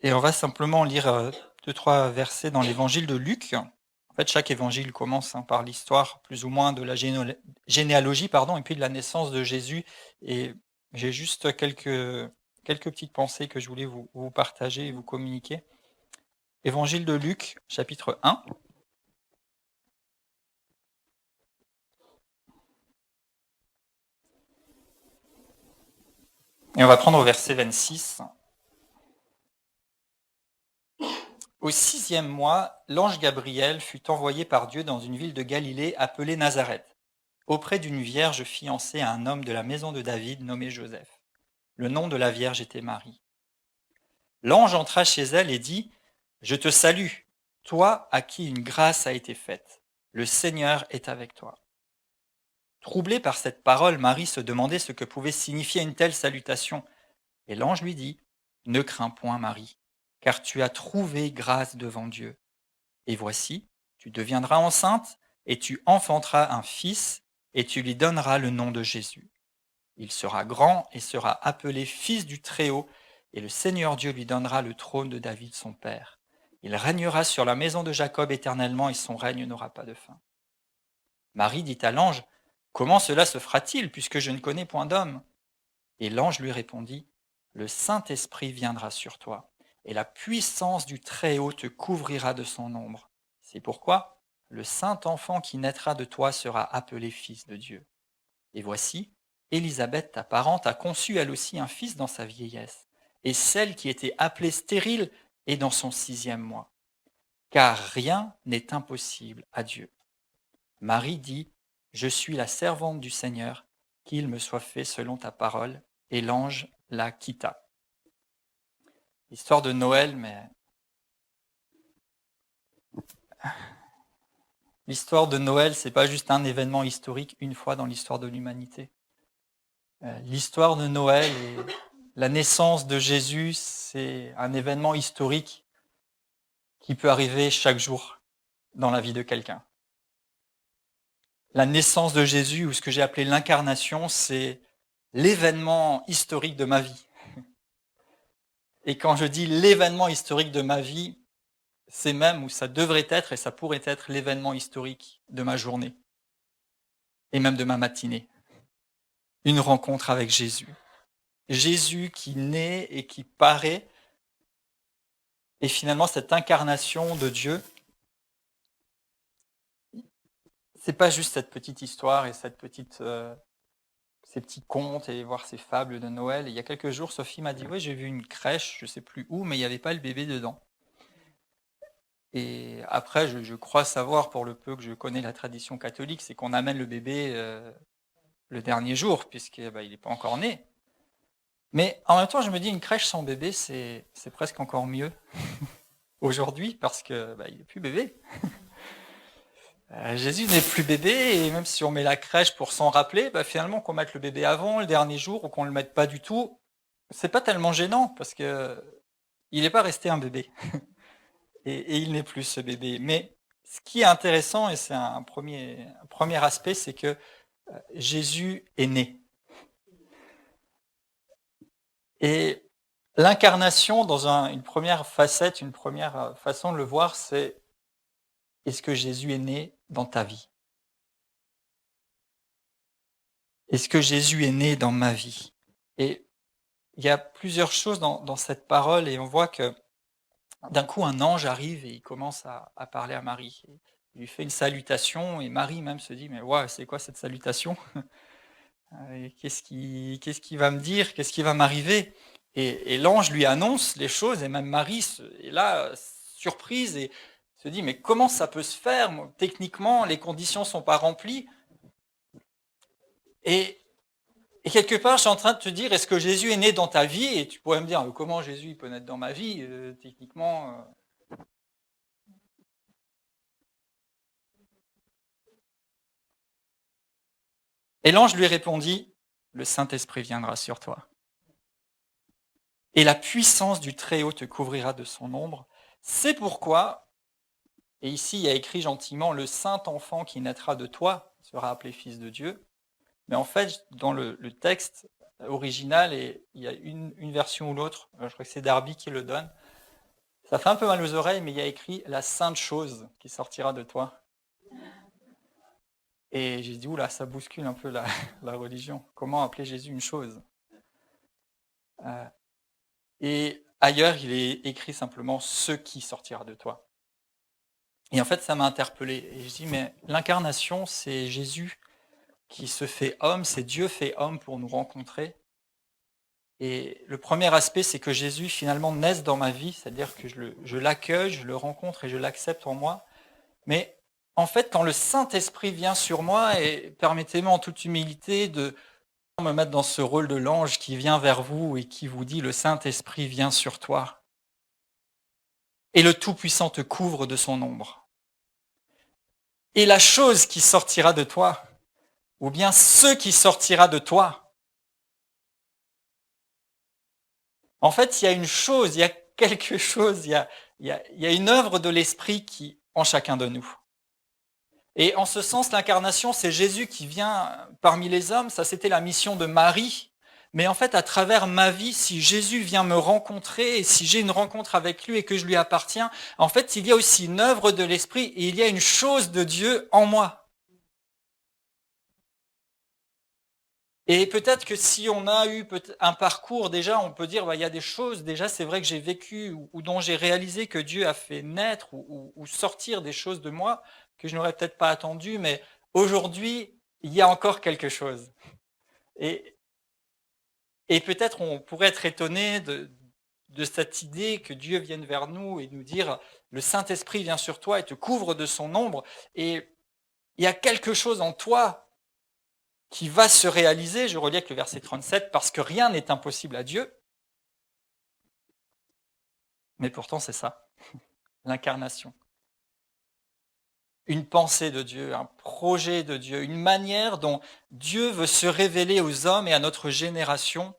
Et on va simplement lire 2-3 versets dans l'évangile de Luc. En fait, chaque évangile commence par l'histoire plus ou moins de la généalogie, pardon, et puis de la naissance de Jésus. Et j'ai juste quelques petites pensées que je voulais vous partager et vous communiquer. Évangile de Luc, chapitre 1. Et on va prendre au verset 26. Au 6e mois, l'ange Gabriel fut envoyé par Dieu dans une ville de Galilée appelée Nazareth, auprès d'une vierge fiancée à un homme de la maison de David nommé Joseph. Le nom de la vierge était Marie. L'ange entra chez elle et dit : « Je te salue, toi à qui une grâce a été faite. Le Seigneur est avec toi. » Troublée par cette parole, Marie se demandait ce que pouvait signifier une telle salutation. Et l'ange lui dit : « Ne crains point, Marie, car tu as trouvé grâce devant Dieu. Et voici, tu deviendras enceinte et tu enfanteras un fils et tu lui donneras le nom de Jésus. Il sera grand et sera appelé fils du Très-Haut, et le Seigneur Dieu lui donnera le trône de David son père. Il régnera sur la maison de Jacob éternellement, et son règne n'aura pas de fin. Marie dit à l'ange : « Comment cela se fera-t-il, puisque je ne connais point d'homme ? » Et l'ange lui répondit : « Le Saint-Esprit viendra sur toi, et la puissance du Très-Haut te couvrira de son ombre. C'est pourquoi le saint enfant qui naîtra de toi sera appelé fils de Dieu. Et voici, Élisabeth, ta parente, a conçu elle aussi un fils dans sa vieillesse, et celle qui était appelée stérile est dans son 6e mois. Car rien n'est impossible à Dieu. Marie dit : « Je suis la servante du Seigneur, qu'il me soit fait selon ta parole. » Et l'ange la quitta. L'histoire de Noël, mais l'histoire de Noël, c'est pas juste un événement historique une fois dans l'histoire de l'humanité. L'histoire de Noël et la naissance de Jésus, c'est un événement historique qui peut arriver chaque jour dans la vie de quelqu'un. La naissance de Jésus, ou ce que j'ai appelé l'incarnation, c'est l'événement historique de ma vie. Et quand je dis l'événement historique de ma vie, c'est même, ou ça devrait être, et ça pourrait être l'événement historique de ma journée, et même de ma matinée. Une rencontre avec Jésus. Jésus qui naît et qui paraît, et finalement cette incarnation de Dieu, c'est pas juste cette petite histoire et ces petits contes et voir ces fables de Noël. Et il y a quelques jours, Sophie m'a dit : « Oui, j'ai vu une crèche, je sais plus où, mais il n'y avait pas le bébé dedans. » Et après, je crois savoir, pour le peu que je connais la tradition catholique, c'est qu'on amène le bébé le dernier jour, puisqu'il n'est pas encore né. Mais en même temps, je me dis, une crèche sans bébé, c'est presque encore mieux aujourd'hui, parce que il n'est plus bébé. Jésus n'est plus bébé, et même si on met la crèche pour s'en rappeler, finalement, qu'on mette le bébé avant, le dernier jour, ou qu'on le mette pas du tout, c'est pas tellement gênant, parce que il n'est pas resté un bébé. Et il n'est plus ce bébé. Mais ce qui est intéressant, et c'est un premier aspect, c'est que Jésus est né. Et l'incarnation, dans une première facette, une première façon de le voir, c'est : est-ce que Jésus est né dans ta vie ? Est-ce que Jésus est né dans ma vie ? Et il y a plusieurs choses dans cette parole, et on voit que d'un coup, un ange arrive et il commence à parler à Marie. Il lui fait une salutation, et Marie même se dit : « Mais ouais, c'est quoi cette salutation ? Qu'est-ce qui va me dire ? Qu'est-ce qui va m'arriver ? » Et l'ange lui annonce les choses, et même Marie est là, surprise, et se dit : « Mais comment ça peut se faire ? Techniquement, les conditions ne sont pas remplies. » Et quelque part, je suis en train de te dire : est-ce que Jésus est né dans ta vie ? Et tu pourrais me dire : comment Jésus peut naître dans ma vie ? Techniquement. Et l'ange lui répondit : « Le Saint-Esprit viendra sur toi. Et la puissance du Très-Haut te couvrira de son ombre. C'est pourquoi, et ici il y a écrit gentiment, le saint enfant qui naîtra de toi sera appelé fils de Dieu. Mais en fait, dans le texte original, et il y a une version ou l'autre, je crois que c'est Darby qui le donne, Ça fait un peu mal aux oreilles, mais il y a écrit la sainte chose qui sortira de toi. Et j'ai dit, oula, ça bouscule un peu la, la religion. Comment appeler Jésus une chose? Euh, Et ailleurs, il est écrit simplement ce qui sortira de toi. Et en fait, ça m'a interpellé. Et je dis, mais l'incarnation, c'est Jésus qui se fait homme, c'est Dieu fait homme pour nous rencontrer. Et le premier aspect, c'est que Jésus finalement naisse dans ma vie, c'est-à-dire que je l'accueille, je le rencontre et je l'accepte en moi. Mais en fait, quand le Saint-Esprit vient sur moi, et permettez-moi en toute humilité de me mettre dans ce rôle de l'ange qui vient vers vous et qui vous dit, le Saint-Esprit vient sur toi. Et le Tout-Puissant te couvre de son ombre. Et la chose qui sortira de toi, ou bien ce qui sortira de toi, en fait, il y a une chose, il y a quelque chose, il y a une œuvre de l'Esprit qui en chacun de nous. Et en ce sens, l'incarnation, c'est Jésus qui vient parmi les hommes. Ça, c'était la mission de Marie. Mais en fait, à travers ma vie, si Jésus vient me rencontrer, et si j'ai une rencontre avec lui et que je lui appartiens, en fait, il y a aussi une œuvre de l'Esprit et il y a une chose de Dieu en moi. Et peut-être que si on a eu un parcours déjà, on peut dire, bah, il y a des choses, déjà c'est vrai que j'ai vécu ou dont j'ai réalisé que Dieu a fait naître ou sortir des choses de moi que je n'aurais peut-être pas attendu, mais aujourd'hui, il y a encore quelque chose. Et, et peut-être on pourrait être étonné de cette idée que Dieu vienne vers nous et nous dire, le Saint-Esprit vient sur toi et te couvre de son ombre, et il y a quelque chose en toi qui va se réaliser, je relis avec le verset 37, parce que rien n'est impossible à Dieu. Mais pourtant, c'est ça, l'incarnation. Une pensée de Dieu, un projet de Dieu, une manière dont Dieu veut se révéler aux hommes et à notre génération.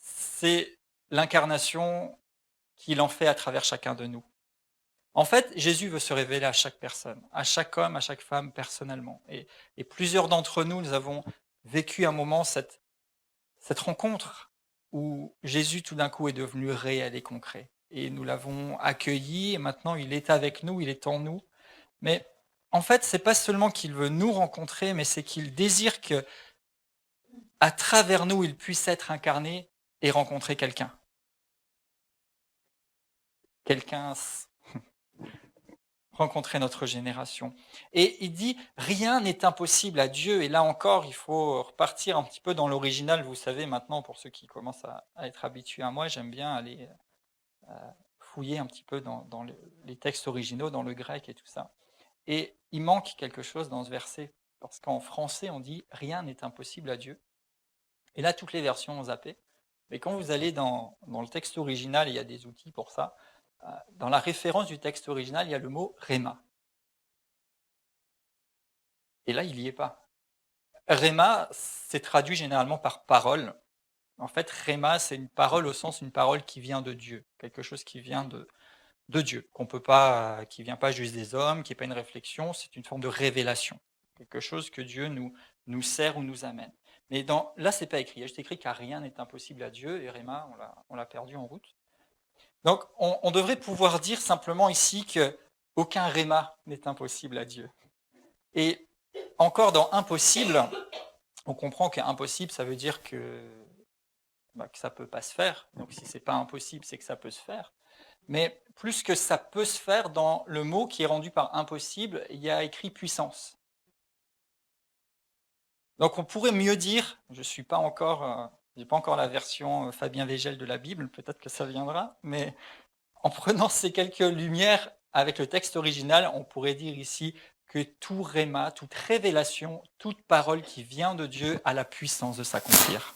C'est l'incarnation qu'il en fait à travers chacun de nous. En fait, Jésus veut se révéler à chaque personne, à chaque homme, à chaque femme, personnellement. Et plusieurs d'entre nous, nous avons vécu un moment cette rencontre où Jésus tout d'un coup est devenu réel et concret. Et nous l'avons accueilli et maintenant il est avec nous, il est en nous. Mais en fait, c'est pas seulement qu'il veut nous rencontrer, mais c'est qu'il désire que à travers nous, il puisse être incarné et rencontrer quelqu'un. Quelqu'un rencontrer notre génération. Et il dit, rien n'est impossible à Dieu. Et là encore, il faut repartir un petit peu dans l'original. Vous savez, maintenant, pour ceux qui commencent à être habitués à moi, j'aime bien aller fouiller un petit peu dans les textes originaux, dans le grec et tout ça. Et il manque quelque chose dans ce verset, parce qu'en français, on dit, rien n'est impossible à Dieu. Et là, toutes les versions ont zappé. Mais quand vous allez dans le texte original, il y a des outils pour ça. Dans la référence du texte original, il y a le mot réma. Et là, il n'y est pas. Réma, c'est traduit généralement par parole. En fait, réma, c'est une parole au sens une parole qui vient de Dieu, quelque chose qui vient de Dieu, qu'on peut pas, qui vient pas juste des hommes, qui n'est pas une réflexion, c'est une forme de révélation, quelque chose que Dieu nous sert ou nous amène. Mais là, c'est pas écrit. Il y a juste écrit car rien n'est impossible à Dieu, et réma, on l'a perdu en route. Donc, on devrait pouvoir dire simplement ici que aucun réma n'est impossible à Dieu. Et encore dans impossible, on comprend qu'impossible, ça veut dire que ça ne peut pas se faire. Donc si ce n'est pas impossible, c'est que ça peut se faire. Mais plus que ça peut se faire, dans le mot qui est rendu par impossible, il y a écrit puissance. Donc on pourrait mieux dire, je n'ai pas encore la version Fabien Végel de la Bible, peut-être que ça viendra, mais en prenant ces quelques lumières avec le texte original, on pourrait dire ici que tout réma, toute révélation, toute parole qui vient de Dieu a la puissance de s'accomplir.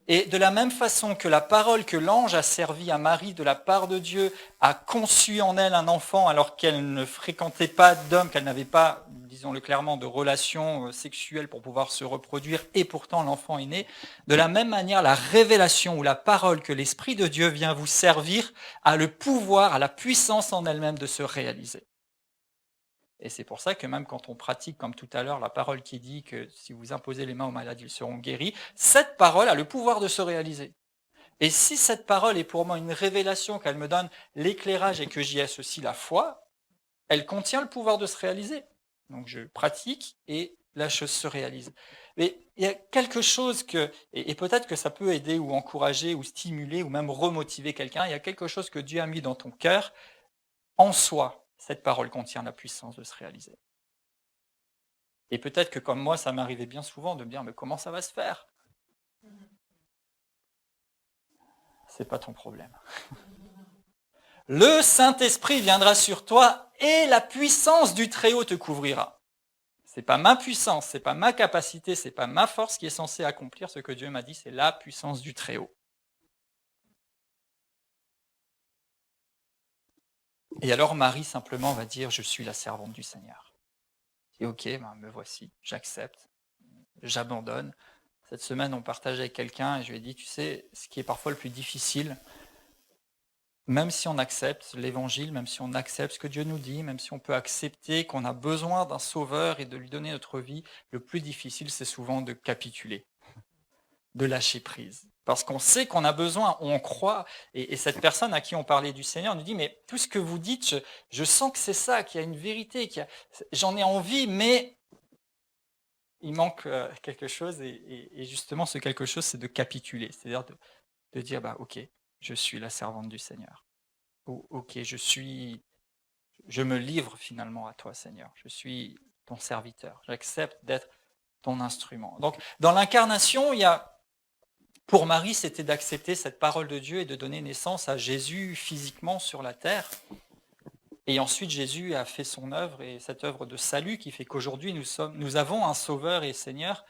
Et de la même façon que la parole que l'ange a servi à Marie de la part de Dieu a conçu en elle un enfant alors qu'elle ne fréquentait pas d'homme, qu'elle n'avait pas, disons-le clairement, de relations sexuelles pour pouvoir se reproduire, et pourtant l'enfant est né, de la même manière, la révélation ou la parole que l'Esprit de Dieu vient vous servir a le pouvoir, a la puissance en elle-même de se réaliser. Et c'est pour ça que même quand on pratique, comme tout à l'heure, la parole qui dit que si vous imposez les mains aux malades, ils seront guéris, cette parole a le pouvoir de se réaliser. Et si cette parole est pour moi une révélation, qu'elle me donne l'éclairage et que j'y associe la foi, elle contient le pouvoir de se réaliser. Donc je pratique et la chose se réalise. Mais il y a quelque chose et peut-être que ça peut aider ou encourager ou stimuler ou même remotiver quelqu'un, il y a quelque chose que Dieu a mis dans ton cœur. En soi, cette parole contient la puissance de se réaliser. Et peut-être que comme moi, ça m'arrivait bien souvent de me dire, mais comment ça va se faire? C'est pas ton problème. Le Saint-Esprit viendra sur toi et la puissance du Très-Haut te couvrira. C'est pas ma puissance, c'est pas ma capacité, c'est pas ma force qui est censée accomplir ce que Dieu m'a dit, c'est la puissance du Très-Haut. Et alors Marie simplement va dire, je suis la servante du Seigneur. Et ok, me voici, j'accepte, j'abandonne. Cette semaine, on partageait avec quelqu'un et je lui ai dit, tu sais, ce qui est parfois le plus difficile, même si on accepte l'évangile, même si on accepte ce que Dieu nous dit, même si on peut accepter qu'on a besoin d'un sauveur et de lui donner notre vie, le plus difficile, c'est souvent de capituler, de lâcher prise. Parce qu'on sait qu'on a besoin, on croit. Et cette personne à qui on parlait du Seigneur nous dit, mais tout ce que vous dites, je sens que c'est ça, qu'il y a une vérité, j'en ai envie, mais il manque quelque chose. Et justement, ce quelque chose, c'est de capituler, c'est-à-dire de dire, bah, ok, je suis la servante du Seigneur. Ok, je me livre finalement à toi, Seigneur. Je suis ton serviteur. J'accepte d'être ton instrument. Donc, dans l'incarnation, pour Marie, c'était d'accepter cette parole de Dieu et de donner naissance à Jésus physiquement sur la terre. Et ensuite, Jésus a fait son œuvre et cette œuvre de salut qui fait qu'aujourd'hui, nous avons un Sauveur et Seigneur.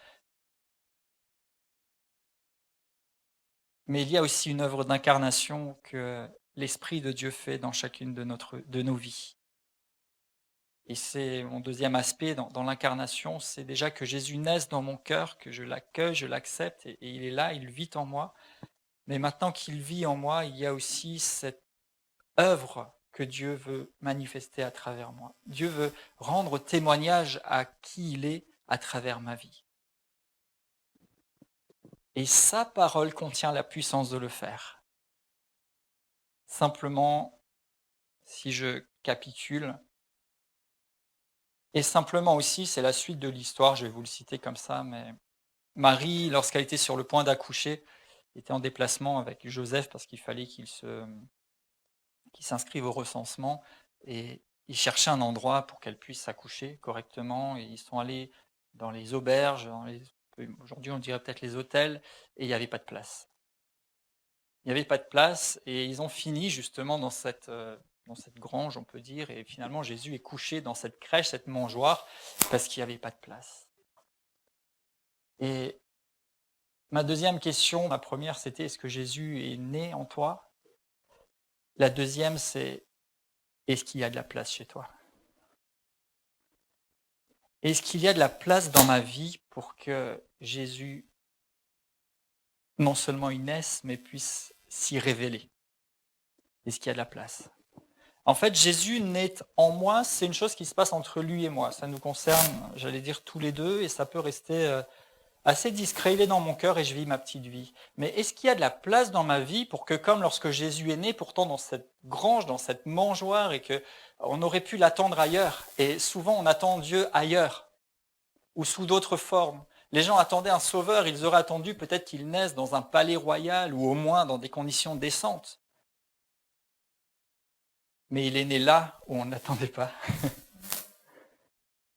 Mais il y a aussi une œuvre d'incarnation que l'Esprit de Dieu fait dans chacune de nos vies. Et c'est mon deuxième aspect dans l'incarnation, c'est déjà que Jésus naisse dans mon cœur, que je l'accueille, je l'accepte, et il est là, il vit en moi. Mais maintenant qu'il vit en moi, il y a aussi cette œuvre que Dieu veut manifester à travers moi. Dieu veut rendre témoignage à qui il est à travers ma vie. Et sa parole contient la puissance de le faire. Simplement, si je capitule, et simplement aussi, c'est la suite de l'histoire, je vais vous le citer comme ça, mais Marie, lorsqu'elle était sur le point d'accoucher, était en déplacement avec Joseph parce qu'il fallait qu'il s'inscrive au recensement et ils cherchaient un endroit pour qu'elle puisse accoucher correctement et ils sont allés dans les auberges, aujourd'hui on dirait peut-être les hôtels, et il n'y avait pas de place. Il n'y avait pas de place et ils ont fini justement dans cette grange, on peut dire, et finalement Jésus est couché dans cette crèche, cette mangeoire, parce qu'il n'y avait pas de place. Et ma deuxième question, ma première, c'était est-ce que Jésus est né en toi? La deuxième, c'est est-ce qu'il y a de la place chez toi? Est-ce qu'il y a de la place dans ma vie pour que Jésus, non seulement il naisse, mais puisse s'y révéler? Est-ce qu'il y a de la place? En fait, Jésus naît en moi, c'est une chose qui se passe entre lui et moi. Ça nous concerne, j'allais dire, tous les deux, et ça peut rester assez discret. Il est dans mon cœur et je vis ma petite vie. Mais est-ce qu'il y a de la place dans ma vie pour que, comme lorsque Jésus est né, pourtant dans cette grange, dans cette mangeoire, et que on aurait pu l'attendre ailleurs, et souvent on attend Dieu ailleurs, ou sous d'autres formes. Les gens attendaient un sauveur, ils auraient attendu peut-être qu'il naisse dans un palais royal, ou au moins dans des conditions décentes. Mais il est né là où on n'attendait pas.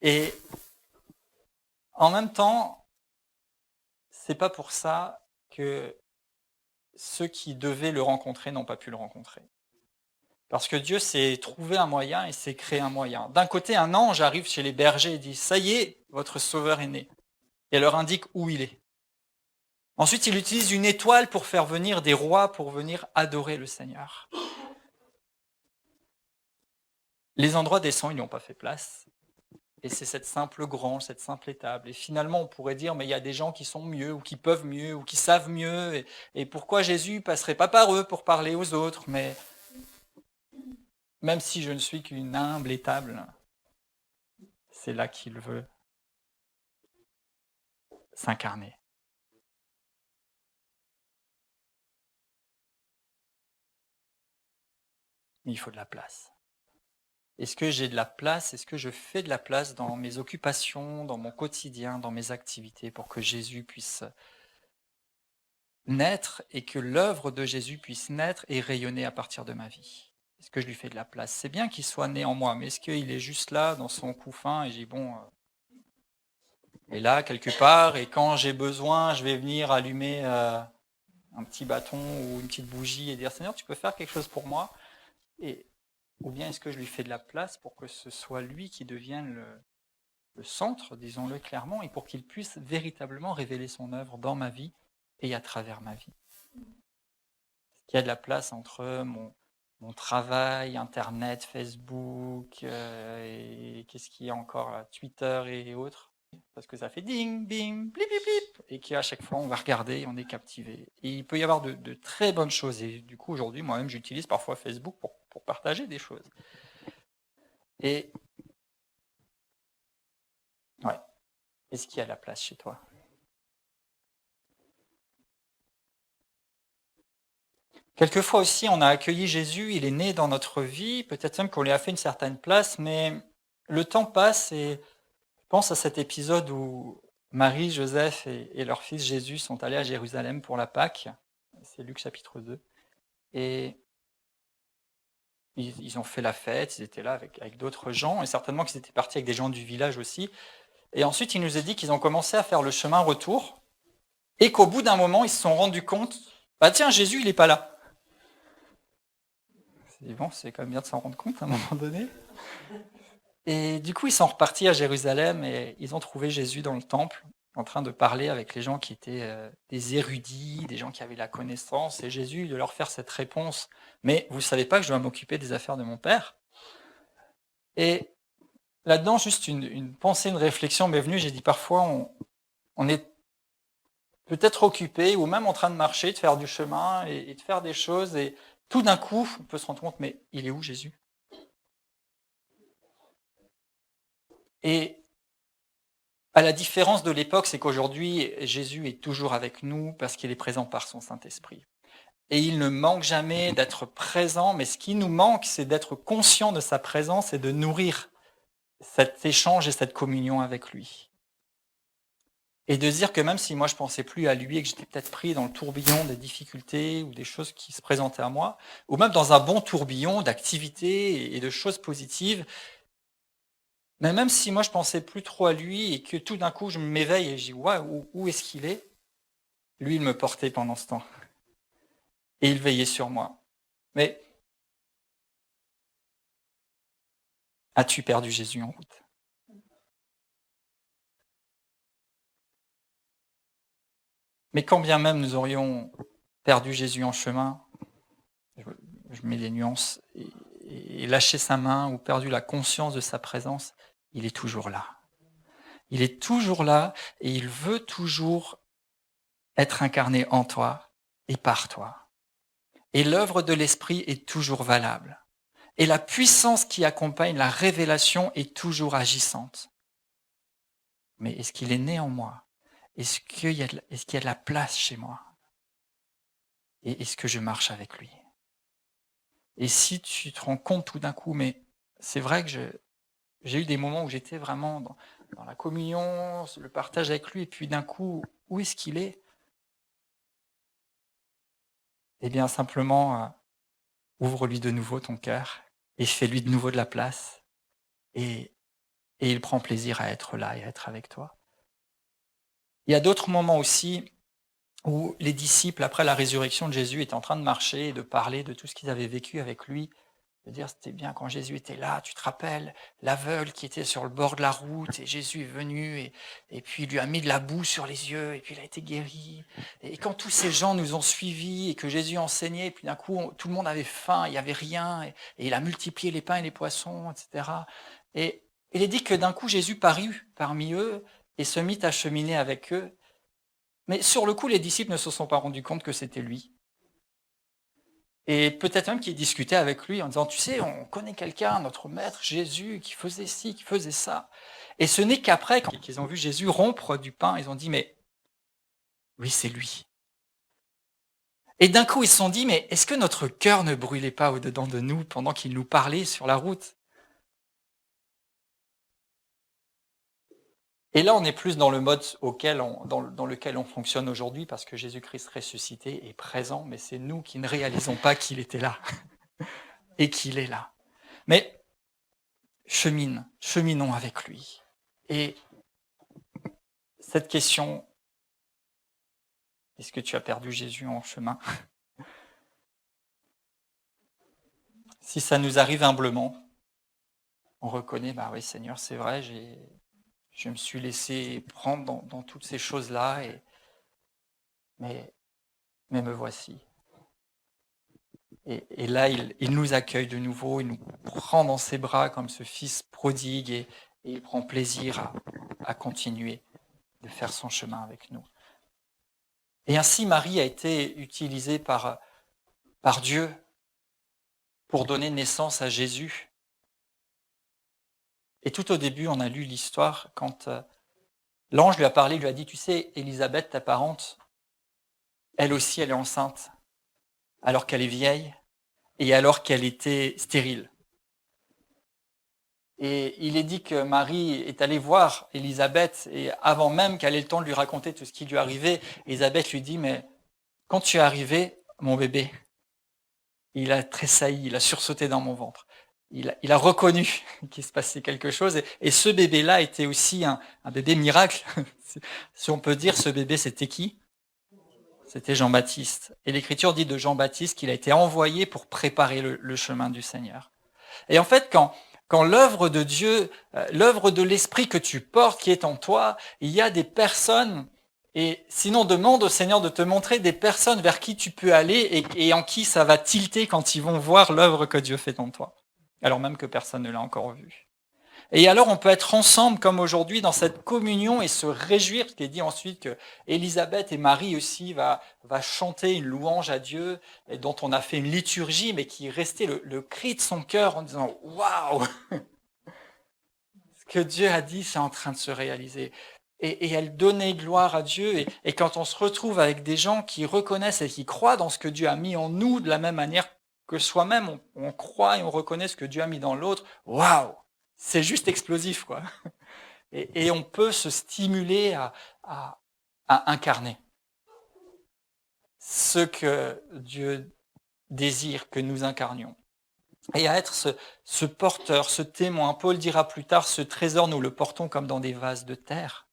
Et en même temps, c'est pas pour ça que ceux qui devaient le rencontrer n'ont pas pu le rencontrer. Parce que Dieu s'est trouvé un moyen et s'est créé un moyen. D'un côté, un ange arrive chez les bergers et dit « Ça y est, votre sauveur est né ». Et leur indique où il est. Ensuite, il utilise une étoile pour faire venir des rois pour venir adorer le Seigneur. Les endroits décents, ils n'y ont pas fait place. Et c'est cette simple grange, cette simple étable. Et finalement, on pourrait dire, mais il y a des gens qui sont mieux, ou qui peuvent mieux, ou qui savent mieux. Et pourquoi Jésus passerait pas par eux pour parler aux autres? Mais même si je ne suis qu'une humble étable, c'est là qu'il veut s'incarner. mais il faut de la place. Est-ce que j'ai de la place? Est-ce que je fais de la place dans mes occupations, dans mon quotidien, dans mes activités pour que Jésus puisse naître et que l'œuvre de Jésus puisse naître et rayonner à partir de ma vie? Est-ce que je lui fais de la place? C'est bien qu'il soit né en moi, mais est-ce qu'il est juste là dans son couffin et j'ai bon, il est là quelque part et quand j'ai besoin, je vais venir allumer un petit bâton ou une petite bougie et dire Seigneur, tu peux faire quelque chose pour moi? Et ou bien est-ce que je lui fais de la place pour que ce soit lui qui devienne le centre, disons-le clairement, et pour qu'il puisse véritablement révéler son œuvre dans ma vie et à travers ma vie? Est-ce qu'il y a de la place entre mon travail, Internet, Facebook, et qu'est-ce qu'il y a encore là, Twitter et autres? Parce que ça fait ding, bing, blip, blip, blip, et qu'à chaque fois on va regarder et on est captivé. Et il peut y avoir de très bonnes choses. Et du coup, aujourd'hui, moi-même, j'utilise parfois Facebook pour partager des choses. Et ouais, est-ce qu'il y a de la place chez toi? Quelquefois aussi, on a accueilli Jésus, il est né dans notre vie, peut-être même qu'on lui a fait une certaine place, mais le temps passe et je pense à cet épisode où Marie, Joseph et leur fils Jésus sont allés à Jérusalem pour la Pâque. C'est Luc chapitre 2. Et ils ont fait la fête, ils étaient là avec d'autres gens, et certainement qu'ils étaient partis avec des gens du village aussi. Et ensuite, il nous est dit qu'ils ont commencé à faire le chemin retour, et qu'au bout d'un moment, ils se sont rendus compte, bah tiens, Jésus, il n'est pas là. C'est bon, c'est quand même bien de s'en rendre compte à un moment donné. Et du coup, ils sont repartis à Jérusalem et ils ont trouvé Jésus dans le temple, en train de parler avec les gens qui étaient des érudits, des gens qui avaient la connaissance, et Jésus de leur faire cette réponse, mais vous ne savez pas que je dois m'occuper des affaires de mon Père? Et là-dedans, juste une pensée, une réflexion m'est venue, j'ai dit parfois on est peut-être occupé ou même en train de marcher, de faire du chemin et de faire des choses, et tout d'un coup, on peut se rendre compte, mais il est où Jésus? Et à la différence de l'époque, c'est qu'aujourd'hui, Jésus est toujours avec nous parce qu'il est présent par son Saint-Esprit. Et il ne manque jamais d'être présent, mais ce qui nous manque, c'est d'être conscient de sa présence et de nourrir cet échange et cette communion avec lui. Et de dire que même si moi je pensais plus à lui et que j'étais peut-être pris dans le tourbillon des difficultés ou des choses qui se présentaient à moi, ou même dans un bon tourbillon d'activités et de choses positives, mais même si moi je pensais plus trop à lui et que tout d'un coup je m'éveille et je dis ouais, où est-ce qu'il est? Lui, il me portait pendant ce temps et il veillait sur moi. Mais as-tu perdu Jésus en route? Mais quand bien même nous aurions perdu Jésus en chemin, je, je mets des nuances, et lâché sa main ou perdu la conscience de sa présence, il est toujours là. Il est toujours là et il veut toujours être incarné en toi et par toi. Et l'œuvre de l'Esprit est toujours valable. Et la puissance qui accompagne la révélation est toujours agissante. Mais est-ce qu'il est né en moi? Est-ce qu'il y a de la place chez moi? Et est-ce que je marche avec lui? Et si tu te rends compte tout d'un coup, mais c'est vrai que j'ai eu des moments où j'étais vraiment dans la communion, le partage avec lui, et puis d'un coup, où est-ce qu'il est? Eh bien, simplement, ouvre-lui de nouveau ton cœur et fais-lui de nouveau de la place. Et, et il prend plaisir à être là et à être avec toi. Il y a d'autres moments aussi où les disciples, après la résurrection de Jésus, étaient en train de marcher et de parler de tout ce qu'ils avaient vécu avec lui. De dire, c'était bien quand Jésus était là, tu te rappelles, l'aveugle qui était sur le bord de la route, et Jésus est venu, et puis il lui a mis de la boue sur les yeux, et puis il a été guéri. Et quand tous ces gens nous ont suivis, et que Jésus enseignait, et puis d'un coup, tout le monde avait faim, il n'y avait rien, et il a multiplié les pains et les poissons, etc. Et il est dit que d'un coup, Jésus parut parmi eux, et se mit à cheminer avec eux. Mais sur le coup, les disciples ne se sont pas rendus compte que c'était lui. Et peut-être même qu'ils discutaient avec lui en disant, tu sais, on connaît quelqu'un, notre maître Jésus, qui faisait ci, qui faisait ça. Et ce n'est qu'après, quand ils ont vu Jésus rompre du pain, ils ont dit, mais oui, c'est lui. Et d'un coup, ils se sont dit, mais est-ce que notre cœur ne brûlait pas au-dedans de nous pendant qu'il nous parlait sur la route? Et là, on est plus dans le mode dans lequel on fonctionne aujourd'hui, parce que Jésus-Christ ressuscité est présent, mais c'est nous qui ne réalisons pas qu'il était là et qu'il est là. Mais cheminons avec lui. Et cette question, est-ce que tu as perdu Jésus en chemin? Si ça nous arrive humblement, on reconnaît, bah oui Seigneur, c'est vrai, je me suis laissé prendre dans toutes ces choses-là, mais me voici. Et là, il nous accueille de nouveau, il nous prend dans ses bras comme ce fils prodigue, et il prend plaisir à continuer de faire son chemin avec nous. Et ainsi, Marie a été utilisée par Dieu pour donner naissance à Jésus. Et tout au début, on a lu l'histoire quand l'ange lui a parlé, lui a dit, tu sais, Élisabeth, ta parente, elle aussi, elle est enceinte, alors qu'elle est vieille et alors qu'elle était stérile. Et il est dit que Marie est allée voir Élisabeth, et avant même qu'elle ait le temps de lui raconter tout ce qui lui arrivait, Élisabeth lui dit, mais quand tu es arrivé, mon bébé, il a tressailli, il a sursauté dans mon ventre. Il a reconnu qu'il se passait quelque chose. Et ce bébé-là était aussi un bébé miracle. Si on peut dire, ce bébé, c'était qui? C'était Jean-Baptiste. Et l'Écriture dit de Jean-Baptiste qu'il a été envoyé pour préparer le chemin du Seigneur. Et en fait, quand l'œuvre de Dieu, l'œuvre de l'Esprit que tu portes, qui est en toi, il y a des personnes, et sinon demande au Seigneur de te montrer des personnes vers qui tu peux aller et en qui ça va tilter quand ils vont voir l'œuvre que Dieu fait en toi, alors même que personne ne l'a encore vue. Et alors on peut être ensemble comme aujourd'hui dans cette communion et se réjouir, ce qui est dit ensuite que Élisabeth et Marie aussi va chanter une louange à Dieu, et dont on a fait une liturgie, mais qui restait le cri de son cœur en disant « Waouh !» Ce que Dieu a dit, c'est en train de se réaliser. Et elle donnait gloire à Dieu. Et quand on se retrouve avec des gens qui reconnaissent et qui croient dans ce que Dieu a mis en nous, de la même manière que soi-même, on croit et on reconnaît ce que Dieu a mis dans l'autre, waouh! C'est juste explosif, quoi. Et on peut se stimuler à incarner ce que Dieu désire que nous incarnions. Et à être ce porteur, ce témoin. Paul dira plus tard, ce trésor, nous le portons comme dans des vases de terre.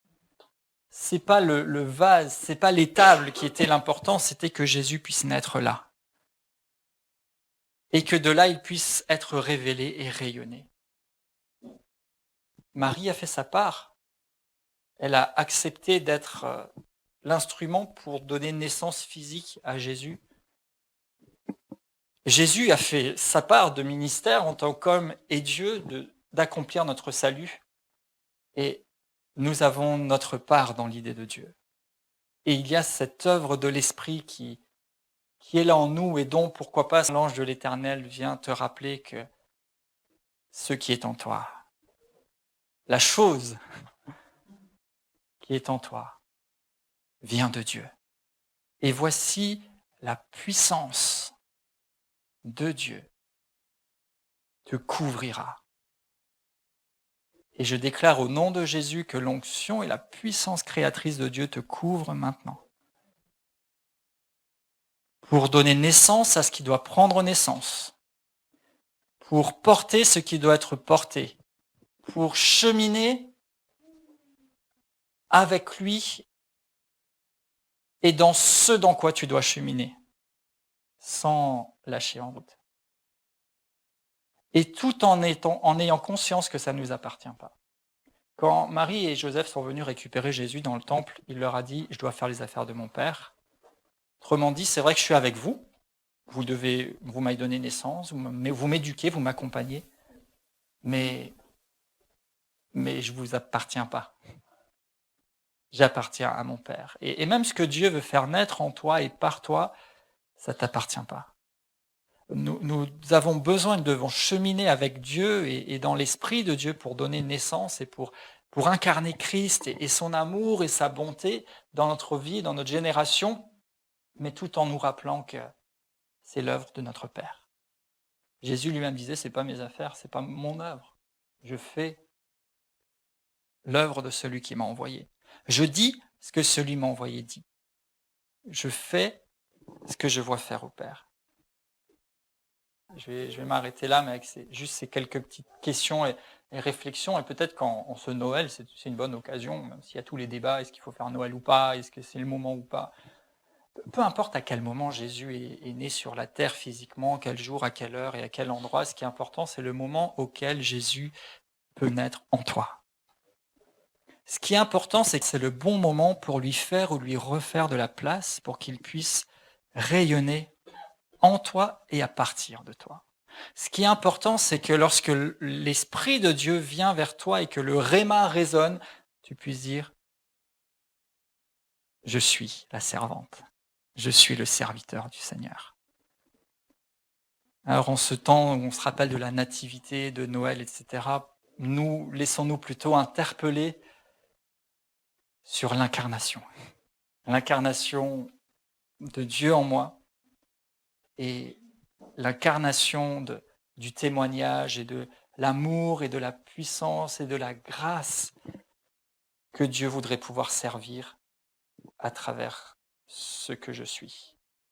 C'est pas le vase, c'est pas l'étable qui était l'important, c'était que Jésus puisse naître là. Et que de là, il puisse être révélé et rayonné. Marie a fait sa part. Elle a accepté d'être l'instrument pour donner naissance physique à Jésus. Jésus a fait sa part de ministère en tant qu'homme et Dieu d'accomplir notre salut. Et nous avons notre part dans l'idée de Dieu. Et il y a cette œuvre de l'Esprit qui est là en nous, et dont, pourquoi pas, l'ange de l'Éternel vient te rappeler que ce qui est en toi, la chose qui est en toi, vient de Dieu. Et voici la puissance de Dieu te couvrira. Et je déclare au nom de Jésus que l'onction et la puissance créatrice de Dieu te couvrent maintenant, pour donner naissance à ce qui doit prendre naissance, pour porter ce qui doit être porté, pour cheminer avec lui et dans ce dans quoi tu dois cheminer, sans lâcher en route. Et tout en ayant conscience que ça ne nous appartient pas. Quand Marie et Joseph sont venus récupérer Jésus dans le temple, il leur a dit « Je dois faire les affaires de mon Père ». Autrement dit, c'est vrai que je suis avec vous, vous m'avez donné naissance, vous m'éduquez, vous m'accompagnez, mais je ne vous appartiens pas. J'appartiens à mon Père. Et même ce que Dieu veut faire naître en toi et par toi, ça ne t'appartient pas. Nous avons besoin, nous devons cheminer avec Dieu et dans l'Esprit de Dieu pour donner naissance et pour incarner Christ et son amour et sa bonté dans notre vie, dans notre génération. mais tout en nous rappelant que c'est l'œuvre de notre Père. Jésus lui-même disait, c'est pas mes affaires, c'est pas mon œuvre. Je fais l'œuvre de celui qui m'a envoyé. Je dis ce que celui m'a envoyé dit. Je fais ce que je vois faire au Père. Je vais m'arrêter là, mais avec juste ces quelques petites questions et réflexions. Et peut-être qu'en ce Noël, c'est une bonne occasion, même s'il y a tous les débats, est-ce qu'il faut faire Noël ou pas, est-ce que c'est le moment ou pas. Peu importe à quel moment Jésus est né sur la terre physiquement, quel jour, à quelle heure et à quel endroit, ce qui est important, c'est le moment auquel Jésus peut naître en toi. Ce qui est important, c'est que c'est le bon moment pour lui faire ou lui refaire de la place pour qu'il puisse rayonner en toi et à partir de toi. Ce qui est important, c'est que lorsque l'Esprit de Dieu vient vers toi et que le réma résonne, tu puisses dire, je suis la servante, je suis le serviteur du Seigneur. Alors en ce temps où on se rappelle de la nativité, de Noël, etc., laissons-nous plutôt interpeller sur l'incarnation. L'incarnation de Dieu en moi et l'incarnation du témoignage et de l'amour et de la puissance et de la grâce que Dieu voudrait pouvoir servir à travers ce que je suis.